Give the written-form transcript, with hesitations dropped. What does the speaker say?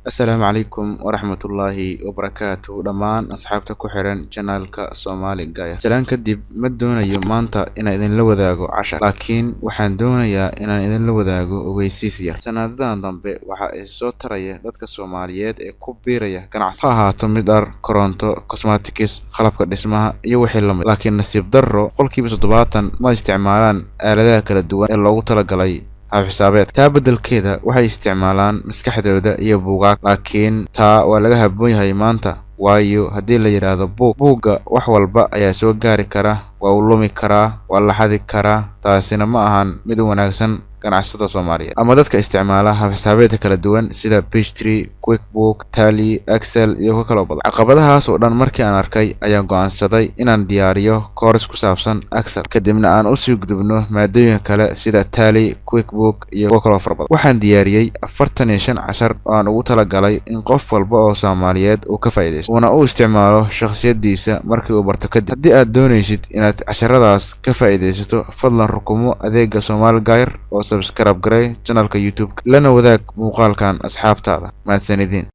Asalaamu calaykum waraxmatullaahi wabarakaatuh dhammaan asxaabta ku xiran channelka Somali Guy. Salaan kadib ma doonayo maanta inaan idinla wadaago cashar, laakiin waxaan doonayaa inaan idinla wadaago ogeysiis yar. Sanadadan dambe waxa ay soo taraya dadka Soomaaliyeed ee ku biiraya ganacsi, ha ahaato mid dhar, koronto, cosmetics, qalabka dhismaha iyo wixii la mid. Laakiin nasiib darro, boqolkiiba 70 ma isticmaalaan aaladaha kala duwan ee loogu talagalay xisaabeed. Taa beddelkeeda waxay isticmaalaan maskaxdooda iyo buugaag, laakiin taa waa laga habboon yahay maanta. Waayo haddii la yiraahdo buugga wax walba ayaa soo gaari kara, waa uu lumi karaa, waa la xadi karaa. Taasina ma ahan mid wanaagsan ganacsatada Soomaaliyeed ama dadka isticmaala xisaabeedka kala duwan sida Peachtree, QuickBook, Tally, Excel iyo kuwa kale badan. Caqabadahaas oo dhan markii aan arkay ayaan go'aansaday inaan diyaariyo course ku saabsan Excel, kadibna aan u sii gudubno maadooyin kale sida Tally, QuickBook iyo kuwa kale fara badan. Waxaan diyaariyey 45 cashar oo aan ugu talagalay in qof walba oo Soomaaliyeed uu ka faa'iideysto una u isticmaalo shakhsiyadiisa markii uu barto kadib. Haddii aad doonaysid inaad casharadaas ka faa'iideysato, fadlan rukumo adeegga Somali Guy oo subscribe garay channelka YouTube lana wadaag muuqaalkan asxaabtaada. Mahadsanidin.